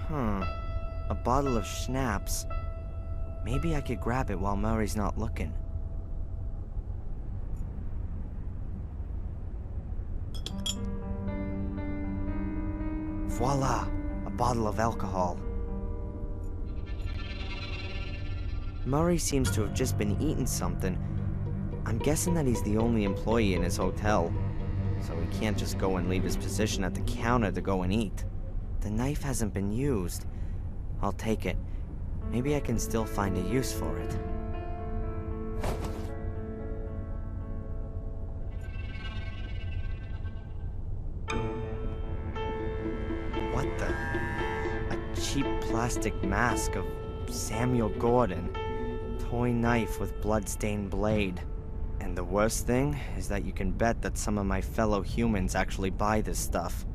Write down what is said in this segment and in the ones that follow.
A bottle of schnapps. Maybe I could grab it while Murray's not looking. Voila! A bottle of alcohol. Murray seems to have just been eating something. I'm guessing that he's the only employee in his hotel, so he can't just go and leave his position at the counter to go and eat. The knife hasn't been used. I'll take it. Maybe I can still find a use for it. What the? A cheap plastic mask of Samuel Gordon. Toy knife with blood-stained blade. And the worst thing is that you can bet that some of my fellow humans actually buy this stuff.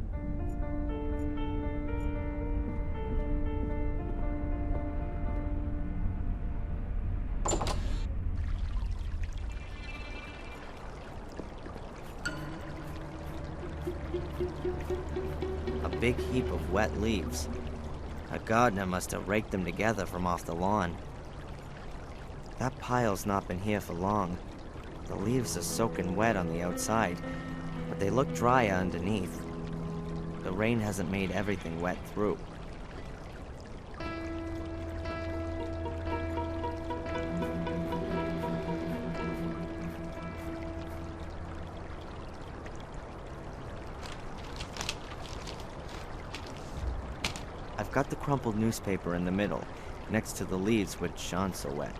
A big heap of wet leaves. A gardener must have raked them together from off the lawn. That pile's not been here for long. The leaves are soaking wet on the outside, but they look drier underneath. The rain hasn't made everything wet through. I've got the crumpled newspaper in the middle, next to the leaves which aren't so wet.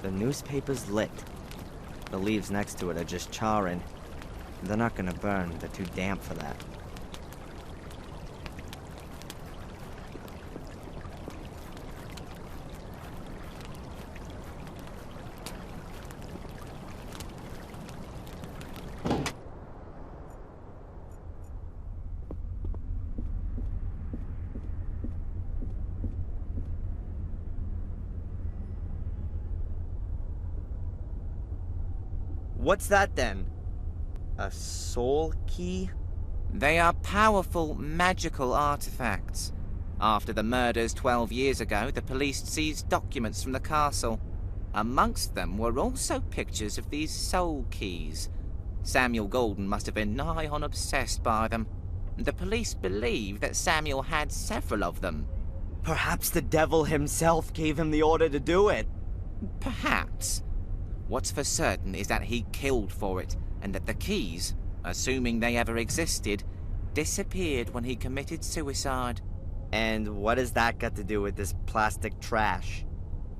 The newspaper's lit. The leaves next to it are just charring. They're not gonna burn, they're too damp for that. What's that then? A soul key? They are powerful, magical artifacts. After the murders 12 years ago, the police seized documents from the castle. Amongst them were also pictures of these soul keys. Samuel Golden must have been nigh on obsessed by them. The police believe that Samuel had several of them. Perhaps the devil himself gave him the order to do it. Perhaps. What's for certain is that he killed for it, and that the keys, assuming they ever existed, disappeared when he committed suicide. And what has that got to do with this plastic trash?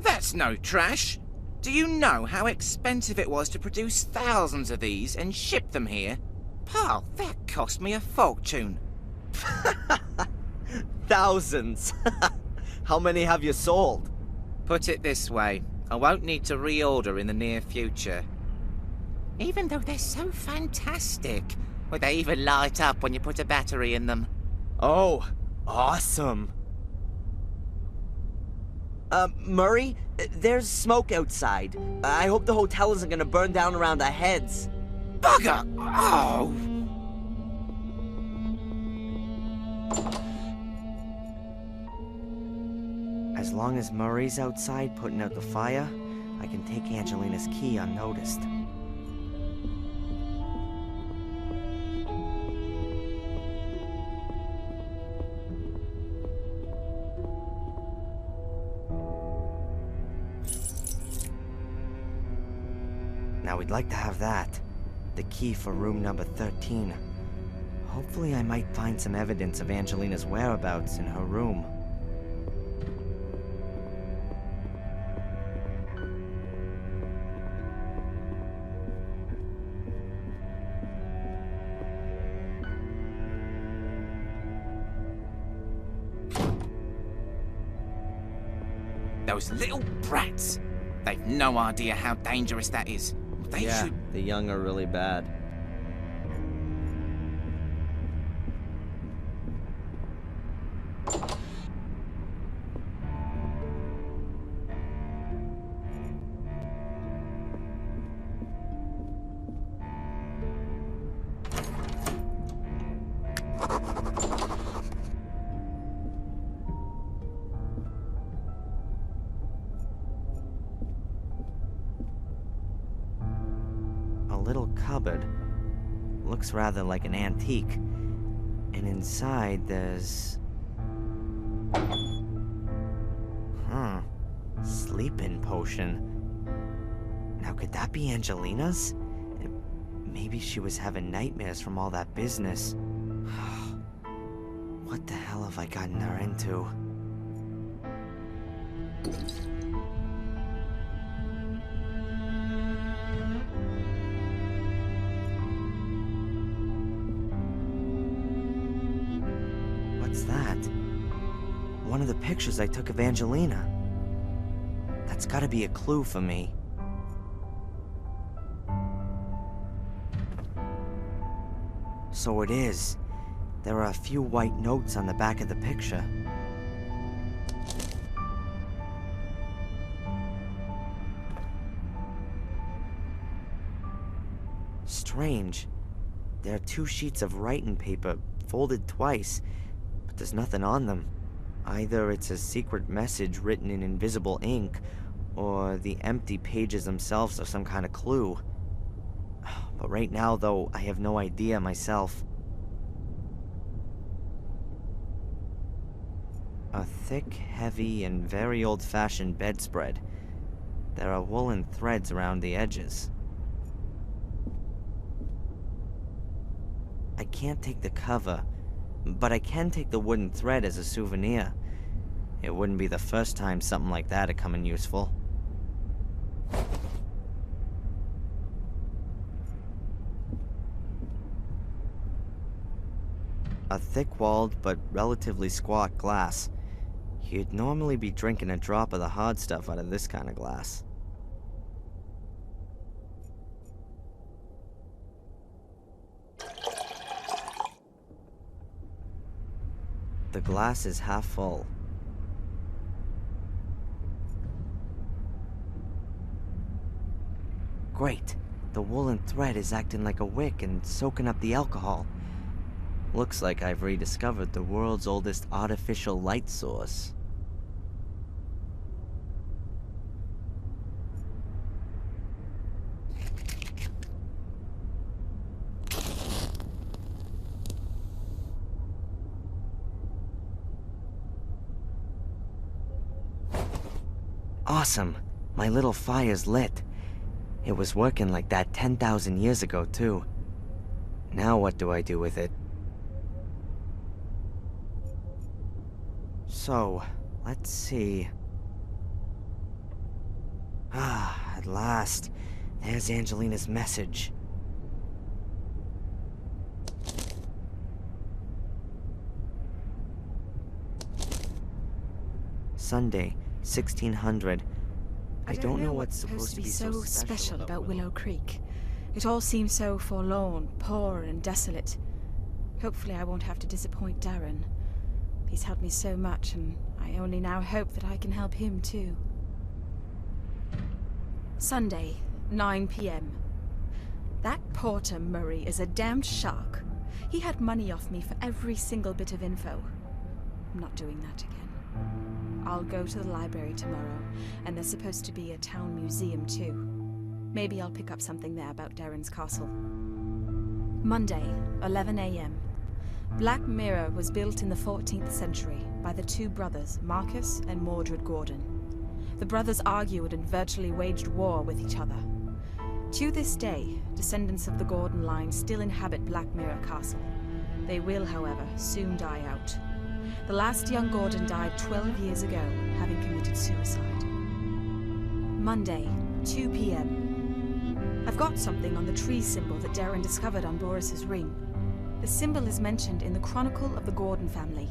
That's no trash! Do you know how expensive it was to produce thousands of these and ship them here? Pal, that cost me a fortune. Thousands! How many have you sold? Put it this way, I won't need to reorder in the near future. Even though they're so fantastic, well, they even light up when you put a battery in them. Oh, awesome. Murray, there's smoke outside. I hope the hotel isn't gonna burn down around our heads. Bugger! Oh! As long as Murray's outside putting out the fire, I can take Angelina's key unnoticed. Now we'd like to have that. The key for room number 13. Hopefully I might find some evidence of Angelina's whereabouts in her room. Those little brats! They've no idea how dangerous that is. They should... the young are really bad. A little cupboard. Looks rather like an antique. And inside there's... Sleeping potion. Now could that be Angelina's? Maybe she was having nightmares from all that business. What the hell have I gotten her into? What's that? One of the pictures I took of Angelina. That's gotta be a clue for me. So it is. There are a few white notes on the back of the picture. Strange. There are 2 sheets of writing paper, folded twice, but there's nothing on them. Either it's a secret message written in invisible ink, or the empty pages themselves are some kind of clue. But right now, though, I have no idea myself. A thick, heavy, and very old-fashioned bedspread. There are woolen threads around the edges. I can't take the cover, but I can take the wooden thread as a souvenir. It wouldn't be the first time something like that had come in useful. A thick-walled but relatively squat glass. You'd normally be drinking a drop of the hard stuff out of this kind of glass. The glass is half full. Great. The woolen thread is acting like a wick and soaking up the alcohol. Looks like I've rediscovered the world's oldest artificial light source. Awesome! My little fire's lit. It was working like that 10,000 years ago, too. Now what do I do with it? So, let's see. At last. There's Angelina's message. Sunday, 1600. I don't know what's supposed to be so special about Willow Creek. It all seems so forlorn, poor, and desolate. Hopefully I won't have to disappoint Darren. He's helped me so much, and I only now hope that I can help him too. Sunday, 9 p.m. That Porter Murray is a damned shark. He had money off me for every single bit of info. I'm not doing that again. I'll go to the library tomorrow, and there's supposed to be a town museum too. Maybe I'll pick up something there about Darren's castle. Monday, 11 a.m. Black Mirror was built in the 14th century by the 2 brothers, Marcus and Mordred Gordon. The brothers argued and virtually waged war with each other. To this day, descendants of the Gordon line still inhabit Black Mirror Castle. They will, however, soon die out. The last young Gordon died 12 years ago, having committed suicide. Monday, 2 p.m. I've got something on the tree symbol that Darren discovered on Boris's ring. The symbol is mentioned in the Chronicle of the Gordon family.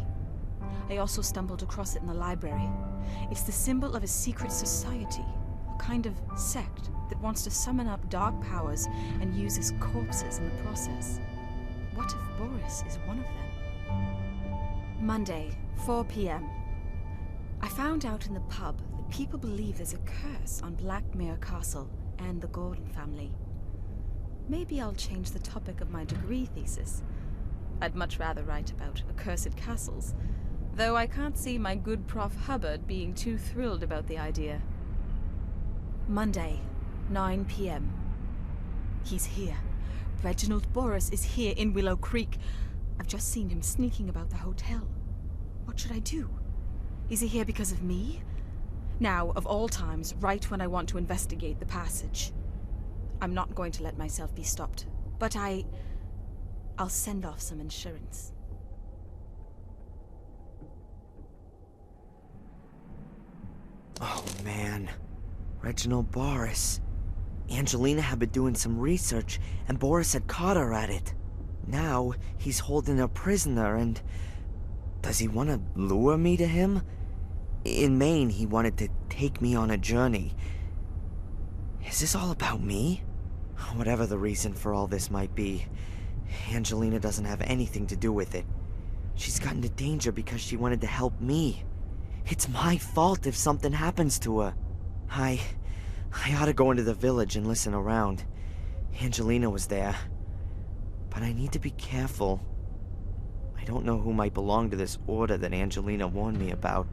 I also stumbled across it in the library. It's the symbol of a secret society, a kind of sect that wants to summon up dark powers and uses corpses in the process. What if Boris is one of them? Monday, 4 p.m. I found out in the pub that people believe there's a curse on Black Mirror Castle and the Gordon family. Maybe I'll change the topic of my degree thesis. I'd much rather write about accursed castles, though I can't see my good Prof. Hubbard being too thrilled about the idea. Monday, 9 p.m. He's here. Reginald Boris is here in Willow Creek. I've just seen him sneaking about the hotel. What should I do? Is he here because of me? Now, of all times, right when I want to investigate the passage. I'm not going to let myself be stopped, but I'll send off some insurance. Oh, man. Reginald Boris. Angelina had been doing some research, and Boris had caught her at it. Now, he's holding her prisoner, and... does he want to lure me to him? In Maine, he wanted to take me on a journey. Is this all about me? Whatever the reason for all this might be, Angelina doesn't have anything to do with it. She's got into danger because she wanted to help me. It's my fault if something happens to her. I ought to go into the village and listen around. Angelina was there. But I need to be careful. I don't know who might belong to this order that Angelina warned me about.